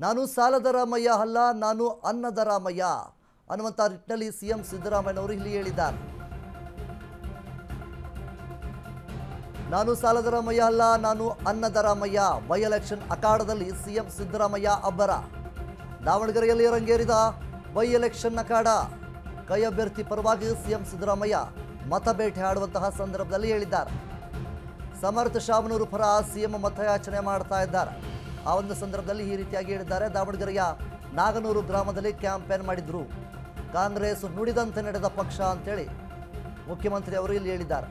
ನಾನು ಸಾಲದ ರಾಮಯ್ಯ ಅಲ್ಲ, ನಾನು ಅನ್ನದ ರಾಮಯ್ಯ ಅನ್ನುವಂಥ ನಿಟ್ಟಿನಲ್ಲಿ ಸಿಎಂ ಸಿದ್ದರಾಮಯ್ಯನವರು ಇಲ್ಲಿ ಹೇಳಿದ್ದಾರೆ. ನಾನು ಸಾಲದ ರಾಮಯ್ಯ ಅಲ್ಲ, ನಾನು ಅನ್ನದ ರಾಮಯ್ಯ. ಬೈ ಎಲೆಕ್ಷನ್ ಅಖಾಡದಲ್ಲಿ ಸಿಎಂ ಸಿದ್ದರಾಮಯ್ಯ ಅಬ್ಬರ. ದಾವಣಗೆರೆಯಲ್ಲಿ ರಂಗೇರಿದ ಬೈ ಎಲೆಕ್ಷನ್ ಅಖಾಡ. ಕೈ ಅಭ್ಯರ್ಥಿ ಪರವಾಗಿ ಸಿಎಂ ಸಿದ್ದರಾಮಯ್ಯ ಮತಬೇಟೆ ಆಡುವಂತಹ ಸಂದರ್ಭದಲ್ಲಿ ಹೇಳಿದ್ದಾರೆ. ಸಮರ್ಥ ಶಾಮನೂರು ಪರ ಸಿಎಂ ಮತಯಾಚನೆ ಮಾಡ್ತಾ ಇದ್ದಾರೆ. ಆ ಒಂದು ಸಂದರ್ಭದಲ್ಲಿ ಈ ರೀತಿಯಾಗಿ ಹೇಳಿದ್ದಾರೆ. ದಾವಣಗೆರೆಯ ನಾಗನೂರು ಗ್ರಾಮದಲ್ಲಿ ಕ್ಯಾಂಪೇನ್ ಮಾಡಿದ್ರು. ಕಾಂಗ್ರೆಸ್ ನುಡಿದಂತೆ ನಡೆದ ಪಕ್ಷ ಅಂತೇಳಿ ಮುಖ್ಯಮಂತ್ರಿ ಅವರು ಇಲ್ಲಿ ಹೇಳಿದ್ದಾರೆ.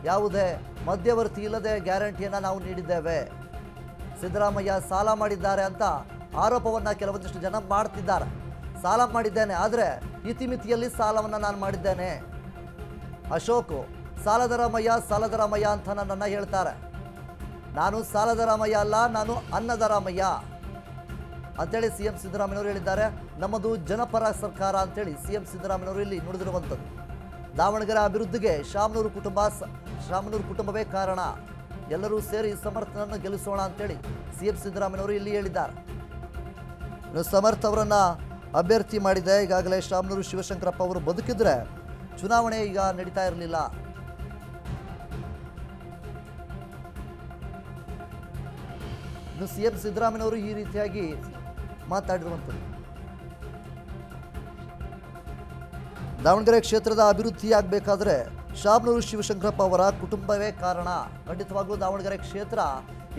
ಯಾವುದೇ ಮಧ್ಯವರ್ತಿ ಇಲ್ಲದೆ ಗ್ಯಾರಂಟಿಯನ್ನು ನಾವು ನೀಡಿದ್ದೇವೆ. ಸಿದ್ದರಾಮಯ್ಯ ಸಾಲ ಮಾಡಿದ್ದಾರೆ ಅಂತ ಆರೋಪವನ್ನು ಕೆಲವೊಂದಿಷ್ಟು ಜನ ಮಾಡ್ತಿದ್ದಾರೆ. ಸಾಲ ಮಾಡಿದ್ದೇನೆ, ಆದರೆ ಇತಿಮಿತಿಯಲ್ಲಿ ಸಾಲವನ್ನು ನಾನು ಮಾಡಿದ್ದೇನೆ. ಅಶೋಕ್ ಸಾಲದ ರಾಮಯ್ಯ ಅಂತ ನನ್ನನ್ನು ಹೇಳ್ತಾರೆ. ನಾನು ಸಾಲದ ರಾಮಯ್ಯ ಅಲ್ಲ, ನಾನು ಅನ್ನದ ರಾಮಯ್ಯ ಅಂತೇಳಿ ಸಿಎಂ ಸಿದ್ದರಾಮಯ್ಯವರು ಹೇಳಿದ್ದಾರೆ. ನಮ್ಮದು ಜನಪರ ಸರ್ಕಾರ ಅಂತೇಳಿ ಸಿಎಂ ಸಿದ್ದರಾಮಯ್ಯವರು ಇಲ್ಲಿ ನುಡಿದಿರುವಂಥದ್ದು. ದಾವಣಗೆರೆ ಅಭಿವೃದ್ಧಿಗೆ ಶಾಮನೂರು ಕುಟುಂಬವೇ ಕಾರಣ. ಎಲ್ಲರೂ ಸೇರಿ ಸಮರ್ಥನನ್ನು ಗೆಲ್ಲಿಸೋಣ ಅಂತೇಳಿ ಸಿಎಂ ಸಿದ್ದರಾಮಯ್ಯವರು ಇಲ್ಲಿ ಹೇಳಿದ್ದಾರೆ. ಇನ್ನು ಸಮರ್ಥ ಅವರನ್ನ ಅಭ್ಯರ್ಥಿ ಮಾಡಿದೆ. ಈಗಾಗಲೇ ಶಾಮನೂರು ಶಿವಶಂಕರಪ್ಪ ಅವರು ಬದುಕಿದ್ರೆ ಚುನಾವಣೆ ಈಗ ನಡೀತಾ ಇರಲಿಲ್ಲ. ಇನ್ನು ಸಿಎಂ ಸಿದ್ದರಾಮಯ್ಯವರು ಈ ರೀತಿಯಾಗಿ ಮಾತಾಡಿರುವಂಥದ್ದು. ದಾವಣಗೆರೆ ಕ್ಷೇತ್ರದ ಅಭಿವೃದ್ಧಿ ಆಗಬೇಕಾದ್ರೆ ಶಾಮನೂರು ಶಿವಶಂಕರಪ್ಪ ಅವರ ಕುಟುಂಬವೇ ಕಾರಣ. ಖಂಡಿತವಾಗ್ಲೂ ದಾವಣಗೆರೆ ಕ್ಷೇತ್ರ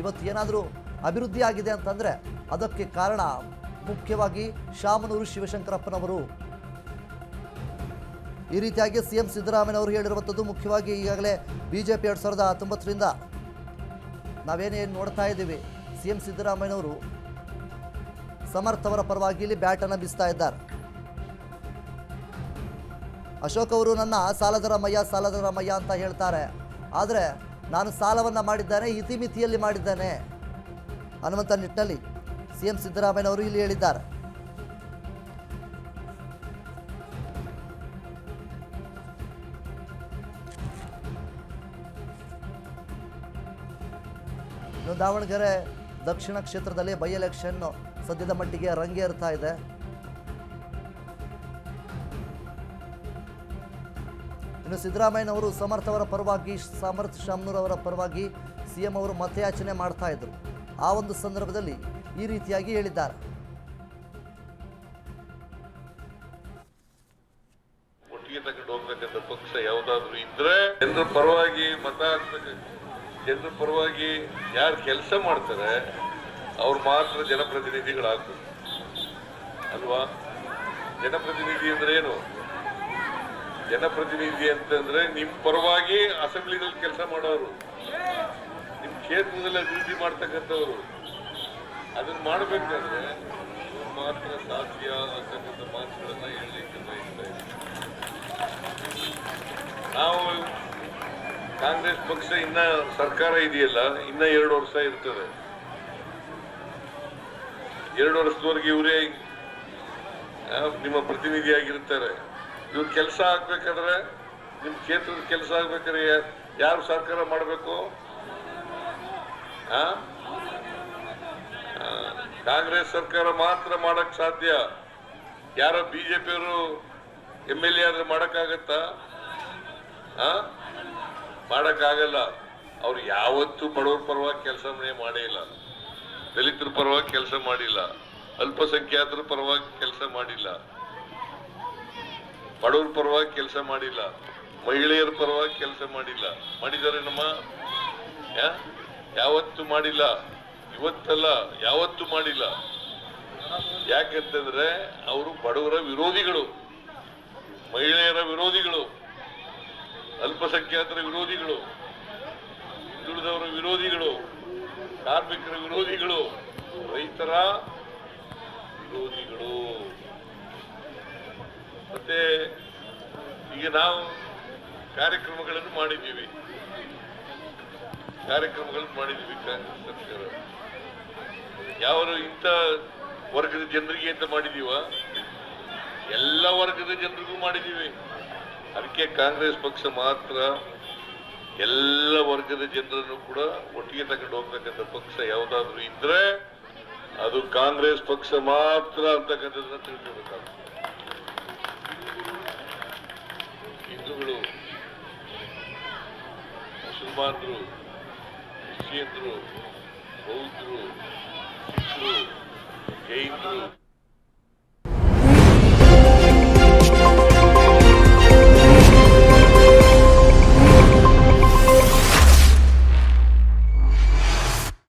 ಇವತ್ತು ಏನಾದರೂ ಅಭಿವೃದ್ಧಿ ಆಗಿದೆ ಅಂತಂದರೆ ಅದಕ್ಕೆ ಕಾರಣ ಮುಖ್ಯವಾಗಿ ಶಾಮನೂರು ಶಿವಶಂಕರಪ್ಪನವರು. ಈ ರೀತಿಯಾಗಿ ಸಿಎಂ ಸಿದ್ದರಾಮಯ್ಯವರು ಹೇಳಿರುವಂಥದ್ದು. ಮುಖ್ಯವಾಗಿ ಈಗಾಗಲೇ ಬಿಜೆಪಿ 2019ರಿಂದ ನಾವೇನೇನು ನೋಡ್ತಾ ಇದ್ದೀವಿ, ಸಿಎಂ ಸಿದ್ದರಾಮಯ್ಯನವರು ಸಮರ್ಥ ಅವರ ಪರವಾಗಿ ಇಲ್ಲಿ ಬ್ಯಾಟನ್ನು ಬೀಸ್ತಾ ಇದ್ದಾರೆ. ಅಶೋಕ್ ಅವರು ನನ್ನ ಸಾಲದ ರಾಮಯ್ಯ ಅಂತ ಹೇಳ್ತಾರೆ, ಆದರೆ ನಾನು ಸಾಲವನ್ನು ಮಾಡಿದ್ದೇನೆ, ಇತಿಮಿತಿಯಲ್ಲಿ ಮಾಡಿದ್ದೇನೆ ಅನ್ನುವಂಥ ನಿಟ್ಟಿನಲ್ಲಿ ಸಿಎಂ ಸಿದ್ದರಾಮಯ್ಯನವರು ಇಲ್ಲಿ ಹೇಳಿದ್ದಾರೆ. ಇನ್ನು ದಾವಣಗೆರೆ ದಕ್ಷಿಣ ಕ್ಷೇತ್ರದಲ್ಲಿ ಬೈ ಎಲೆಕ್ಷನ್ ಸದ್ಯದ ಮಟ್ಟಿಗೆ ರಂಗೇರ್ತಾ ಇದೆ. ಇನ್ನು ಸಿದ್ದರಾಮಯ್ಯನವರು ಸಮರ್ಥ ಶಾಮನೂರು ಅವರ ಪರವಾಗಿ ಸಿಎಂ ಅವರು ಮತಯಾಚನೆ ಮಾಡ್ತಾ ಇದ್ರು. ಆ ಒಂದು ಸಂದರ್ಭದಲ್ಲಿ ಈ ರೀತಿಯಾಗಿ ಹೇಳಿದ್ದಾರೆ. ಒಟ್ಟಿಗೆ ತಗೊಂಡು ಹೋಗ್ಬೇಕಂತ ಪಕ್ಷ ಯಾವುದಾದ್ರೂ ಇದ್ರೆ ಜನರ ಪರವಾಗಿ ಮತ ಹಾಕ್ಬೇಕು. ಜನರ ಪರವಾಗಿ ಯಾರು ಕೆಲಸ ಮಾಡ್ತಾರೆ ಅವ್ರು ಮಾತ್ರ ಜನಪ್ರತಿನಿಧಿಗಳಾಗ್ಬೇಕು ಅಲ್ವಾ? ಜನಪ್ರತಿನಿಧಿ ಅಂದ್ರೆ ಏನು? ಜನಪ್ರತಿನಿಧಿ ಅಂತಂದ್ರೆ ನಿಮ್ ಪರವಾಗಿ ಅಸೆಂಬ್ಲಿನಲ್ಲಿ ಕೆಲಸ ಮಾಡೋರು, ನಿಮ್ ಕ್ಷೇತ್ರದಲ್ಲಿ ಅಭಿವೃದ್ಧಿ ಮಾಡ್ತಕ್ಕಂಥವ್ರು. ಅದನ್ನ ಮಾಡ್ಬೇಕಾದ್ರೆ ಮಾತ್ರ ಸಾಧ್ಯ ಅಂತಕ್ಕಂಥ ಮಾತುಗಳನ್ನ ಹೇಳಲಿಕ್ಕೆ ಬಯಸ್ತಾ ಇದ್ದೀವಿ. ನಾವು ಕಾಂಗ್ರೆಸ್ ಪಕ್ಷ ಇನ್ನ ಸರ್ಕಾರ ಇದೆಯಲ್ಲ, ಇನ್ನ 2 ವರ್ಷ ಇರ್ತದೆ. 2 ವರ್ಷದವರೆಗೆ ಇವರೇ ನಿಮ್ಮ ಪ್ರತಿನಿಧಿಯಾಗಿರ್ತಾರೆ. ಇವ್ರು ಕೆಲಸ ಆಗ್ಬೇಕಾದ್ರೆ, ನಿಮ್ ಕ್ಷೇತ್ರದ ಕೆಲಸ ಆಗ್ಬೇಕಾದ್ರೆ ಯಾರು ಸರ್ಕಾರ ಮಾಡಬೇಕು? ಕಾಂಗ್ರೆಸ್ ಸರ್ಕಾರ ಮಾತ್ರ ಮಾಡಕ್ ಸಾಧ್ಯ. ಯಾರೋ ಬಿಜೆಪಿಯವರು MLA ಆದ್ರೆ ಮಾಡಕ್ಕಾಗತ್ತಾ? ಮಾಡಕ್ಕಾಗಲ್ಲ. ಅವ್ರು ಯಾವತ್ತೂ ಬಡವರ ಪರವಾಗಿ ಕೆಲಸ ಮಾಡೇ ಇಲ್ಲ, ದಲಿತರ ಪರವಾಗಿ ಕೆಲಸ ಮಾಡಿಲ್ಲ, ಅಲ್ಪಸಂಖ್ಯಾತರ ಪರವಾಗಿ ಕೆಲಸ ಮಾಡಿಲ್ಲ, ಬಡವರ ಪರವಾಗಿ ಕೆಲಸ ಮಾಡಿಲ್ಲ, ಮಹಿಳೆಯರ ಪರವಾಗಿ ಕೆಲಸ ಮಾಡಿಲ್ಲ. ಮಾಡಿದ್ದಾರೆ ನಮ್ಮ? ಯಾವತ್ತು ಮಾಡಿಲ್ಲ. ಇವತ್ತಲ್ಲ, ಯಾವತ್ತು ಮಾಡಿಲ್ಲ. ಯಾಕಂತಂದ್ರೆ ಅವರು ಬಡವರ ವಿರೋಧಿಗಳು, ಮಹಿಳೆಯರ ವಿರೋಧಿಗಳು, ಅಲ್ಪಸಂಖ್ಯಾತರ ವಿರೋಧಿಗಳು, ಹಿಂದುಳಿದವರ ವಿರೋಧಿಗಳು, ಕಾರ್ಮಿಕರ ವಿರೋಧಿಗಳು, ರೈತರ ವಿರೋಧಿಗಳು. ಮತ್ತೆ ಈಗ ನಾವು ಕಾರ್ಯಕ್ರಮಗಳನ್ನು ಮಾಡಿದ್ದೀವಿ ಕಾಂಗ್ರೆಸ್ ಸರ್ಕಾರ. ಯಾರು ಇಂಥ ವರ್ಗದ ಜನರಿಗೆ ಅಂತ ಮಾಡಿದೀವ? ಎಲ್ಲ ವರ್ಗದ ಜನರಿಗೂ ಮಾಡಿದ್ದೀವಿ. ಅದಕ್ಕೆ ಕಾಂಗ್ರೆಸ್ ಪಕ್ಷ ಮಾತ್ರ ಎಲ್ಲ ವರ್ಗದ ಜನರನ್ನು ಕೂಡ ಒಟ್ಟಿಗೆ ತಗೊಂಡು ಹೋಗ್ತಕ್ಕಂಥ ಪಕ್ಷ ಯಾವುದಾದ್ರೂ ಇದ್ರೆ ಅದು ಕಾಂಗ್ರೆಸ್ ಪಕ್ಷ ಮಾತ್ರ ಅಂತಕ್ಕಂಥದ್ದನ್ನ ತಿಳ್ಕೊಬೇಕಾಗ್ತದೆ. ಹಿಂದೂಗಳು, ಮುಸಲ್ಮಾನರು, ಕ್ರಿಶ್ಚಿಯನ್ರು, ಬೌದ್ಧರು, ಸಿಖ್ರು, ಜೈನರು